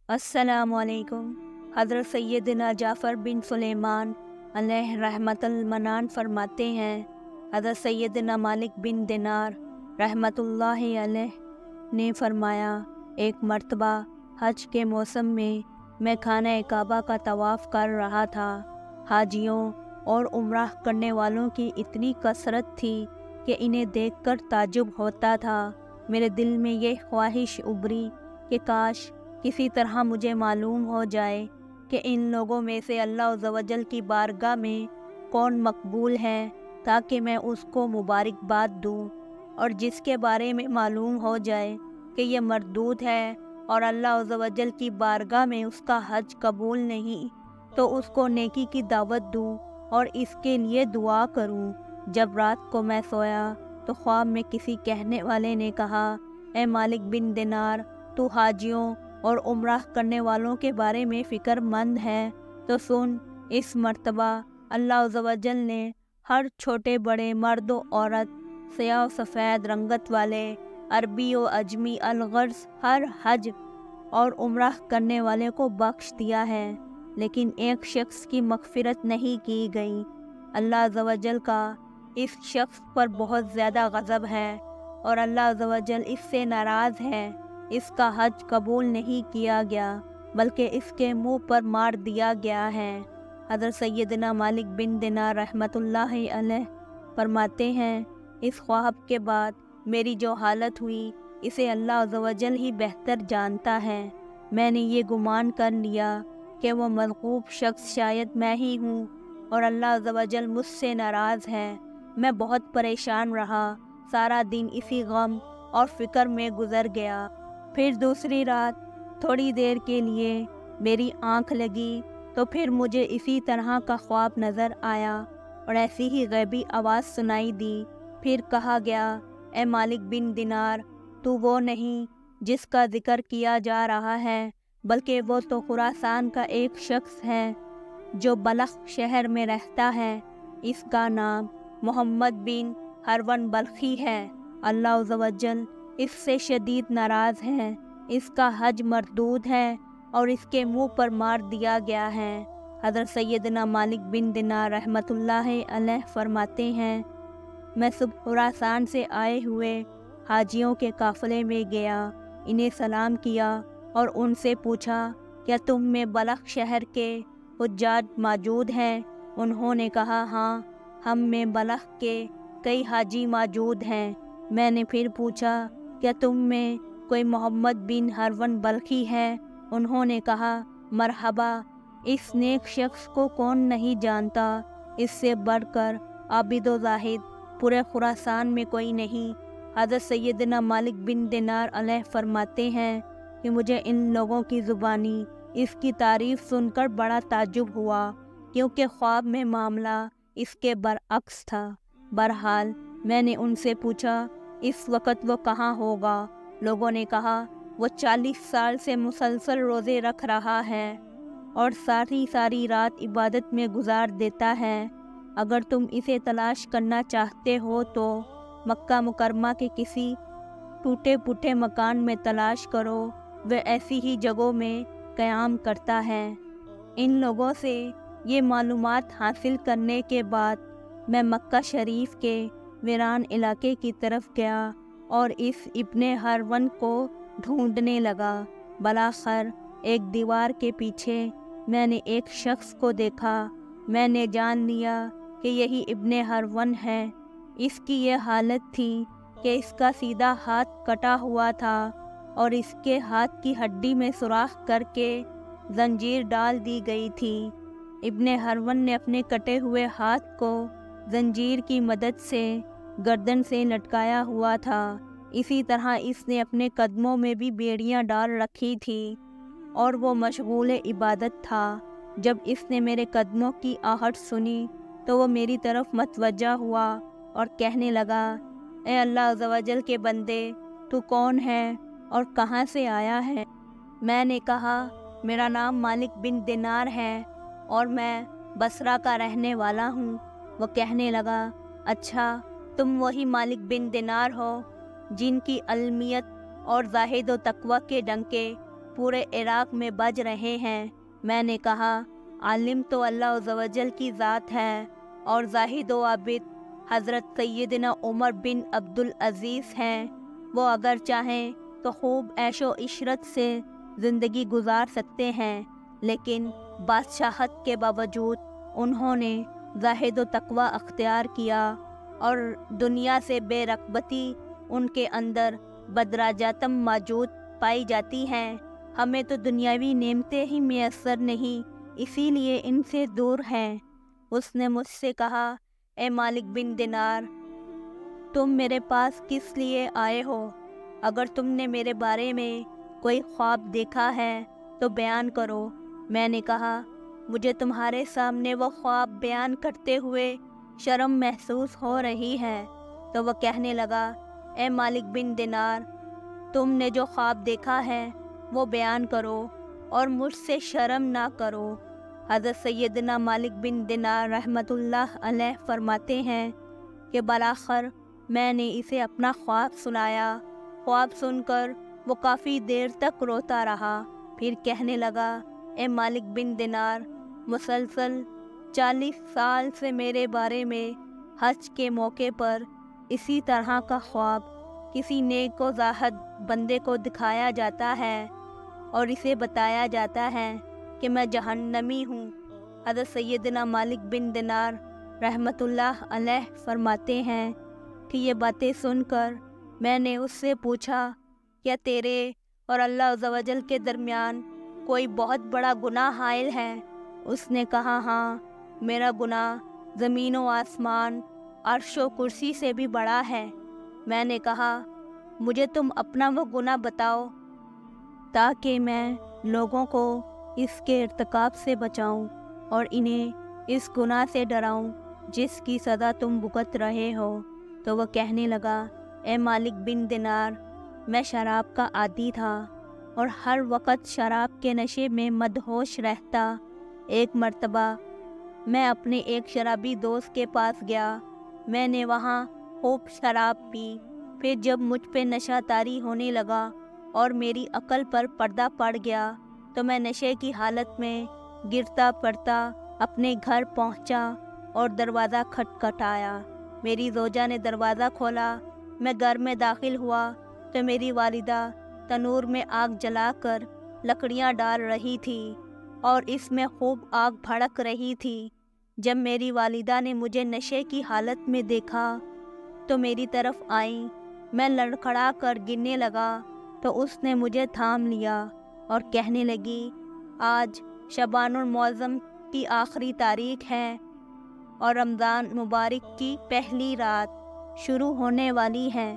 السلام علیکم۔ حضرت سیدنا جعفر بن سلیمان علیہ رحمت المنان فرماتے ہیں، حضرت سیدنا مالک بن دینار رحمت اللہ علیہ نے فرمایا، ایک مرتبہ حج کے موسم میں خانہ کعبہ کا طواف کر رہا تھا۔ حاجیوں اور عمرہ کرنے والوں کی اتنی کثرت تھی کہ انہیں دیکھ کر تعجب ہوتا تھا۔ میرے دل میں یہ خواہش ابھری کہ کاش کسی طرح مجھے معلوم ہو جائے کہ ان لوگوں میں سے اللہ عز و جل کی بارگاہ میں کون مقبول ہے، تاکہ میں اس کو مبارکباد دوں، اور جس کے بارے میں معلوم ہو جائے کہ یہ مردود ہے اور اللہ عز و جل کی بارگاہ میں اس کا حج قبول نہیں، تو اس کو نیکی کی دعوت دوں اور اس کے لیے دعا کروں۔ جب رات کو میں سویا تو خواب میں کسی کہنے والے نے کہا، اے مالک بن دینار، تو حاجیوں اور عمرہ کرنے والوں کے بارے میں فکر مند ہے، تو سن، اس مرتبہ اللہ عز و جل نے ہر چھوٹے بڑے، مرد و عورت، سیاہ و سفید رنگت والے، عربی و عجمی، الغرض ہر حج اور عمرہ کرنے والے کو بخش دیا ہے، لیکن ایک شخص کی مغفرت نہیں کی گئی۔ اللہ عز و جل کا اس شخص پر بہت زیادہ غضب ہے اور اللہ عز و جل اس سے ناراض ہے۔ اس کا حج قبول نہیں کیا گیا بلکہ اس کے منہ پر مار دیا گیا ہے۔ حضرت سیدنا مالک بن دینار رحمت اللہ علیہ فرماتے ہیں، اس خواب کے بعد میری جو حالت ہوئی اسے اللہ عز و جل ہی بہتر جانتا ہے۔ میں نے یہ گمان کر لیا کہ وہ مرغوب شخص شاید میں ہی ہوں اور اللہ عز و جل مجھ سے ناراض ہے۔ میں بہت پریشان رہا، سارا دن اسی غم اور فکر میں گزر گیا۔ پھر دوسری رات تھوڑی دیر کے لیے میری آنکھ لگی تو پھر مجھے اسی طرح کا خواب نظر آیا اور ایسی ہی غیبی آواز سنائی دی۔ پھر کہا گیا، اے مالک بن دینار، تو وہ نہیں جس کا ذکر کیا جا رہا ہے، بلکہ وہ تو خراسان کا ایک شخص ہے جو بلخ شہر میں رہتا ہے۔ اس کا نام محمد بن ہرون بلخی ہے۔ اللہ عز و جل اس سے شدید ناراض ہے، اس کا حج مردود ہے اور اس کے منہ پر مار دیا گیا ہے۔ حضرت سیدنا مالک بن دینار رحمت اللہ علیہ فرماتے ہیں، میں صبح خراسان سے آئے ہوئے حاجیوں کے قافلے میں گیا، انہیں سلام کیا اور ان سے پوچھا، کیا تم میں بلخ شہر کے حجاج موجود ہیں؟ انہوں نے کہا، ہاں، ہم میں بلخ کے کئی حاجی موجود ہیں۔ میں نے پھر پوچھا، کیا تم میں کوئی محمد بن ہرون بلخی ہے؟ انہوں نے کہا، مرحبا، اس نیک شخص کو کون نہیں جانتا، اس سے بڑھ کر عابد و زاہد پورے خراسان میں کوئی نہیں۔ حضرت سیدنا مالک بن دینار علیہ فرماتے ہیں کہ مجھے ان لوگوں کی زبانی اس کی تعریف سن کر بڑا تعجب ہوا، کیونکہ خواب میں معاملہ اس کے برعکس تھا۔ بہرحال میں نے ان سے پوچھا، اس وقت وہ کہاں ہوگا؟ لوگوں نے کہا، وہ 40 سال سے مسلسل روزے رکھ رہا ہے اور ساری رات عبادت میں گزار دیتا ہے۔ اگر تم اسے تلاش کرنا چاہتے ہو تو مکہ مکرمہ کے کسی ٹوٹے پھوٹے مکان میں تلاش کرو، وہ ایسی ہی جگہوں میں قیام کرتا ہے۔ ان لوگوں سے یہ معلومات حاصل کرنے کے بعد میں مکہ شریف کے ویران علاقے کی طرف گیا اور اس ابن ہرون کو ڈھونڈنے لگا۔ بالآخر ایک دیوار کے پیچھے میں نے ایک شخص کو دیکھا۔ میں نے جان لیا کہ یہی ابن ہرون ہے۔ اس کی یہ حالت تھی کہ اس کا سیدھا ہاتھ کٹا ہوا تھا اور اس کے ہاتھ کی ہڈی میں سوراخ کر کے زنجیر ڈال دی گئی تھی۔ ابن ہرون نے اپنے کٹے ہوئے ہاتھ کو زنجیر کی مدد سے گردن سے لٹکایا ہوا تھا۔ اسی طرح اس نے اپنے قدموں میں بھی بیڑیاں ڈال رکھی تھی اور وہ مشغول عبادت تھا۔ جب اس نے میرے قدموں کی آہٹ سنی تو وہ میری طرف متوجہ ہوا اور کہنے لگا، اے اللہ عز و جل کے بندے، تو کون ہے اور کہاں سے آیا ہے؟ میں نے کہا، میرا نام مالک بن دینار ہے اور میں بصرہ کا رہنے والا ہوں۔ وہ کہنے لگا، اچھا، تم وہی مالک بن دینار ہو جن کی علمیت اور زاہد و تقوی کے ڈنکے پورے عراق میں بج رہے ہیں۔ میں نے کہا عالم تو اللہ عز و جل کی ذات ہے اور زاہد و عابد حضرت سیدنا عمر بن عبدالعزیز ہیں۔ وہ اگر چاہیں تو خوب عیش و عشرت سے زندگی گزار سکتے ہیں، لیکن بادشاہت کے باوجود انہوں نے زاہد و تقوی اختیار کیا اور دنیا سے بے رغبتی ان کے اندر بدراجاتم موجود پائی جاتی ہیں۔ ہمیں تو دنیاوی نعمتیں ہی میسر نہیں، اسی لیے ان سے دور ہیں۔ اس نے مجھ سے کہا اے مالک بن دینار، تم میرے پاس کس لیے آئے ہو؟ اگر تم نے میرے بارے میں کوئی خواب دیکھا ہے تو بیان کرو۔ میں نے کہا مجھے تمہارے سامنے وہ خواب بیان کرتے ہوئے شرم محسوس ہو رہی ہے۔ تو وہ کہنے لگا اے مالک بن دینار، تم نے جو خواب دیکھا ہے وہ بیان کرو اور مجھ سے شرم نہ کرو۔ حضرت سیدنا مالک بن دینار رحمۃ اللہ علیہ فرماتے ہیں کہ بالآخر میں نے اسے اپنا خواب سنایا۔ خواب سن کر وہ کافی دیر تک روتا رہا، پھر کہنے لگا اے مالک بن دینار، مسلسل 40 سال سے میرے بارے میں حج کے موقع پر اسی طرح کا خواب کسی نیک و زاہد بندے کو دکھایا جاتا ہے اور اسے بتایا جاتا ہے کہ میں جہنمی ہوں۔ حضرت سیدنا مالک بن دینار رحمۃ اللہ علیہ فرماتے ہیں کہ یہ باتیں سن کر میں نے اس سے پوچھا کیا تیرے اور اللہ عز و جل کے درمیان کوئی بہت بڑا گناہ حائل ہے؟ اس نے کہا ہاں، میرا گناہ زمین و آسمان، عرش و کرسی سے بھی بڑا ہے۔ میں نے کہا مجھے تم اپنا وہ گناہ بتاؤ تاکہ میں لوگوں کو اس کے ارتکاب سے بچاؤں اور انہیں اس گناہ سے ڈراؤں جس کی سزا تم بھگت رہے ہو۔ تو وہ کہنے لگا اے مالک بن دینار، میں شراب کا عادی تھا اور ہر وقت شراب کے نشے میں مدہوش رہتا۔ ایک مرتبہ میں اپنے ایک شرابی دوست کے پاس گیا، میں نے وہاں خوب شراب پی۔ پھر جب مجھ پہ نشہ طاری ہونے لگا اور میری عقل پر پردہ پڑ گیا تو میں نشے کی حالت میں گرتا پڑتا اپنے گھر پہنچا اور دروازہ کھٹکھٹایا۔ میری زوجہ نے دروازہ کھولا، میں گھر میں داخل ہوا تو میری والدہ تنور میں آگ جلا کر لکڑیاں ڈال رہی تھی اور اس میں خوب آگ بھڑک رہی تھی۔ جب میری والدہ نے مجھے نشے کی حالت میں دیکھا تو میری طرف آئیں، میں لڑکھڑا کر گرنے لگا تو اس نے مجھے تھام لیا اور کہنے لگی آج شعبان المعظم کی آخری تاریخ ہے اور رمضان مبارک کی پہلی رات شروع ہونے والی ہے۔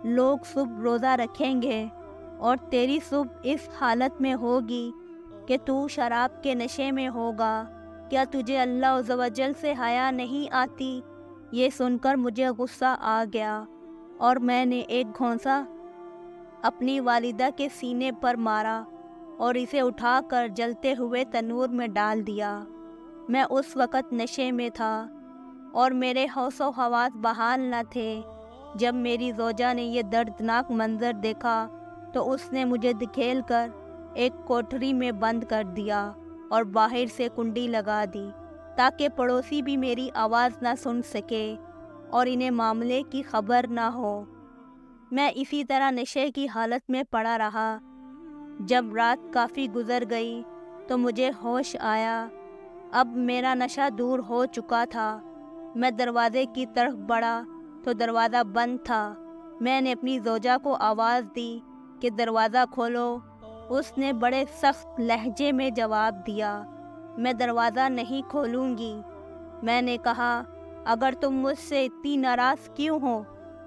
لوگ صبح روزہ رکھیں گے اور تیری صبح اس حالت میں ہوگی کہ تو شراب کے نشے میں ہوگا۔ کیا تجھے اللہ عز و جل سے حیا نہیں آتی؟ یہ سن کر مجھے غصہ آ گیا اور میں نے ایک گھونسا اپنی والدہ کے سینے پر مارا اور اسے اٹھا کر جلتے ہوئے تنور میں ڈال دیا۔ میں اس وقت نشے میں تھا اور میرے ہوش و حواس بحال نہ تھے۔ جب میری زوجہ نے یہ دردناک منظر دیکھا تو اس نے مجھے دھکیل کر ایک کوٹھری میں بند کر دیا اور باہر سے کنڈی لگا دی تاکہ پڑوسی بھی میری آواز نہ سن سکے اور انہیں معاملے کی خبر نہ ہو۔ میں اسی طرح نشے کی حالت میں پڑا رہا۔ جب رات کافی گزر گئی تو مجھے ہوش آیا۔ اب میرا نشہ دور ہو چکا تھا۔ میں دروازے کی طرف بڑھا تو دروازہ بند تھا۔ میں نے اپنی زوجہ کو آواز دی کہ دروازہ کھولو۔ اس نے بڑے سخت لہجے میں جواب دیا میں دروازہ نہیں کھولوں گی۔ میں نے کہا اگر تم مجھ سے اتنی ناراض کیوں ہو؟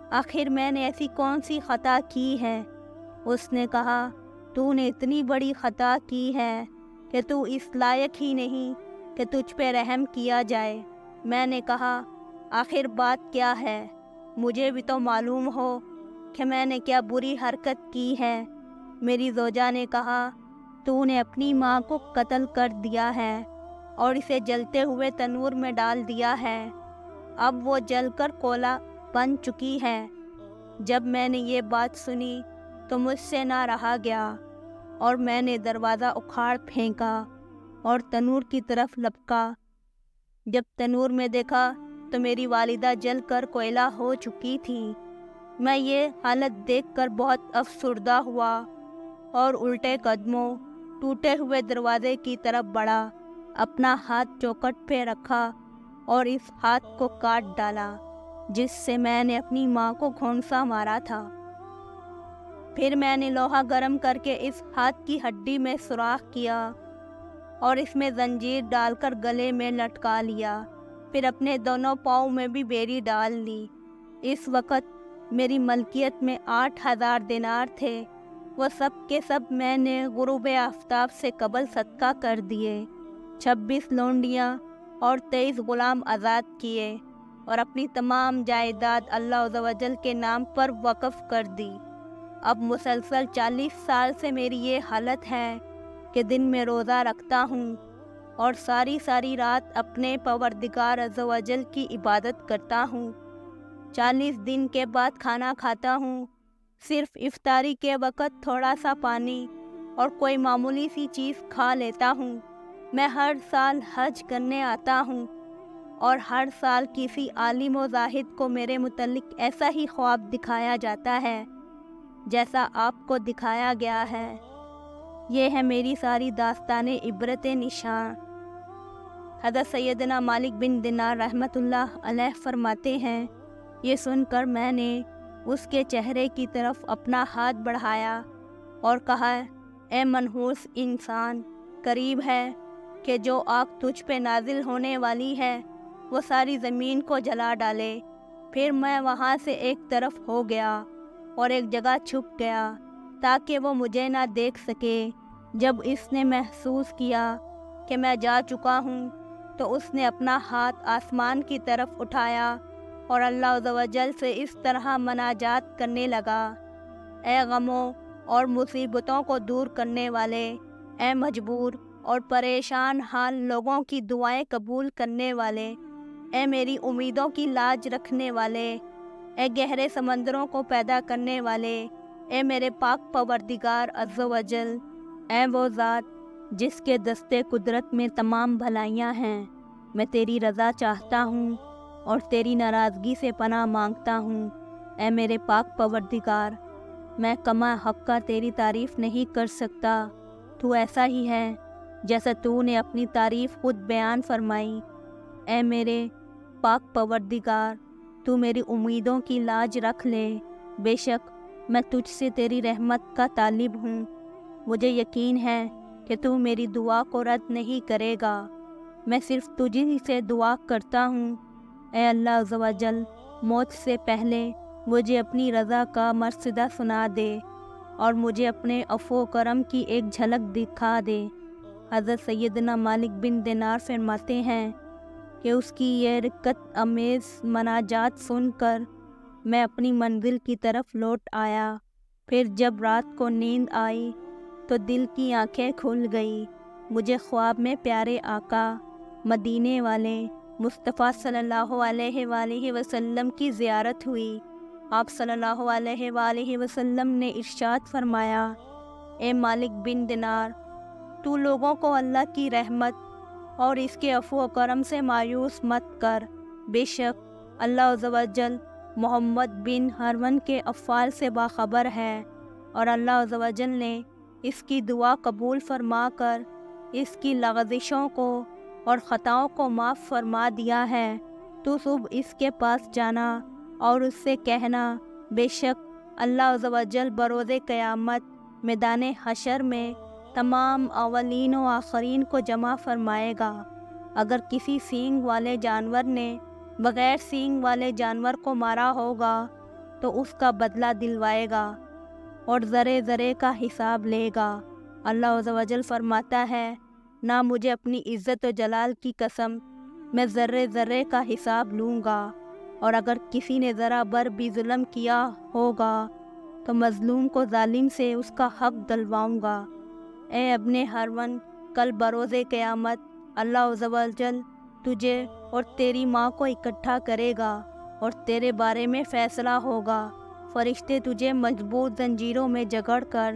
آخر میں نے ایسی کون سی خطا کی ہے؟ اس نے کہا تو نے اتنی بڑی خطا کی ہے کہ تو اس لائق ہی نہیں کہ تجھ پہ رحم کیا جائے۔ میں نے کہا آخر بات کیا ہے؟ مجھے بھی تو معلوم ہو کہ میں نے کیا بری حرکت کی ہے۔ میری زوجہ نے کہا تو نے اپنی ماں کو قتل کر دیا ہے اور اسے جلتے ہوئے تنور میں ڈال دیا ہے۔ اب وہ جل کر کولا بن چکی ہے۔ جب میں نے یہ بات سنی تو مجھ سے نہ رہا گیا اور میں نے دروازہ اکھاڑ پھینکا اور تنور کی طرف لپکا۔ جب تنور میں دیکھا تو میری والدہ جل کر کوئلہ ہو چکی تھی۔ میں یہ حالت دیکھ کر بہت افسردہ ہوا اور الٹے قدموں ٹوٹے ہوئے دروازے کی طرف بڑھا، اپنا ہاتھ چوکھٹ پہ رکھا اور اس ہاتھ کو کاٹ ڈالا جس سے میں نے اپنی ماں کو گھونسا مارا تھا۔ پھر میں نے لوہا گرم کر کے اس ہاتھ کی ہڈی میں سوراخ کیا اور اس میں زنجیر ڈال کر گلے میں لٹکا لیا، پھر اپنے دونوں پاؤں میں بھی بیڑی ڈال لی۔ اس وقت میری ملکیت میں 8,000 دینار تھے، وہ سب کے سب میں نے غروب آفتاب سے قبل صدقہ کر دیے۔ 26 لونڈیاں اور 23 غلام آزاد کیے اور اپنی تمام جائیداد اللہ عز و جل کے نام پر وقف کر دی۔ اب مسلسل 40 سال سے میری یہ حالت ہے کہ دن میں روزہ رکھتا ہوں اور ساری رات اپنے پروردگار عز و جل کی عبادت کرتا ہوں۔ 40 دن کے بعد کھانا کھاتا ہوں، صرف افطاری کے وقت تھوڑا سا پانی اور کوئی معمولی سی چیز کھا لیتا ہوں۔ میں ہر سال حج کرنے آتا ہوں اور ہر سال کسی عالم و زاہد کو میرے متعلق ایسا ہی خواب دکھایا جاتا ہے جیسا آپ کو دکھایا گیا ہے۔ یہ ہے میری ساری داستان عبرت نشان۔ حضرت سیدنا مالک بن دینار رحمۃ اللہ علیہ فرماتے ہیں، یہ سن کر میں نے اس کے چہرے کی طرف اپنا ہاتھ بڑھایا اور کہا، اے منحوس انسان، قریب ہے کہ جو آگ تجھ پہ نازل ہونے والی ہے وہ ساری زمین کو جلا ڈالے۔ پھر میں وہاں سے ایک طرف ہو گیا اور ایک جگہ چھپ گیا تاکہ وہ مجھے نہ دیکھ سکے۔ جب اس نے محسوس کیا کہ میں جا چکا ہوں تو اس نے اپنا ہاتھ آسمان کی طرف اٹھایا اور اللہ عز و جل سے اس طرح مناجات کرنے لگا، اے غموں اور مصیبتوں کو دور کرنے والے، اے مجبور اور پریشان حال لوگوں کی دعائیں قبول کرنے والے، اے میری امیدوں کی لاج رکھنے والے، اے گہرے سمندروں کو پیدا کرنے والے، اے میرے پاک پروردگار عز و جل، اے وہ ذات جس کے دستے قدرت میں تمام بھلائیاں ہیں، میں تیری رضا چاہتا ہوں اور تیری ناراضگی سے پناہ مانگتا ہوں۔ اے میرے پاک پروردگار، میں کما حق کا تیری تعریف نہیں کر سکتا، تو ایسا ہی ہے جیسا تو نے اپنی تعریف خود بیان فرمائی۔ اے میرے پاک پروردگار، تو میری امیدوں کی لاج رکھ لے، بے شک میں تجھ سے تیری رحمت کا طالب ہوں، مجھے یقین ہے کہ تو میری دعا کو رد نہیں کرے گا، میں صرف تجھی سے دعا کرتا ہوں۔ اے اللہ عز و جل، موت سے پہلے مجھے اپنی رضا کا مرثدہ سنا دے اور مجھے اپنے عفو و کرم کی ایک جھلک دکھا دے۔ حضرت سیدنا مالک بن دینار فرماتے ہیں کہ اس کی یہ رقت امیز مناجات سن کر میں اپنی منزل کی طرف لوٹ آیا۔ پھر جب رات کو نیند آئی تو دل کی آنکھیں کھل گئی، مجھے خواب میں پیارے آقا مدینے والے مصطفیٰ صلی اللہ علیہ وآلہ وسلم کی زیارت ہوئی۔ آپ صلی اللہ علیہ وآلہ وسلم نے ارشاد فرمایا، اے مالک بن دینار، تو لوگوں کو اللہ کی رحمت اور اس کے عفو و کرم سے مایوس مت کر، بے شک اللہ عز و جل محمد بن ہرون کے افعال سے باخبر ہے اور اللہ عز و جل نے اس کی دعا قبول فرما کر اس کی لغزشوں کو اور خطاؤں کو معاف فرما دیا ہے۔ تو صبح اس کے پاس جانا اور اس سے کہنا، بے شک اللہ عز و جل بروز قیامت میدان حشر میں تمام اولین و آخرین کو جمع فرمائے گا۔ اگر کسی سینگ والے جانور نے بغیر سینگ والے جانور کو مارا ہوگا تو اس کا بدلہ دلوائے گا اور ذرے ذرے کا حساب لے گا۔ اللہ عز و جل فرماتا ہے، نہ مجھے اپنی عزت و جلال کی قسم، میں ذرے ذرے کا حساب لوں گا، اور اگر کسی نے ذرا بر بھی ظلم کیا ہوگا تو مظلوم کو ظالم سے اس کا حق دلواؤں گا۔ اے ابن ہرون، کل بروز قیامت اللہ عز و جل تجھے اور تیری ماں کو اکٹھا کرے گا اور تیرے بارے میں فیصلہ ہوگا۔ فرشتے تجھے مضبوط زنجیروں میں جکڑ کر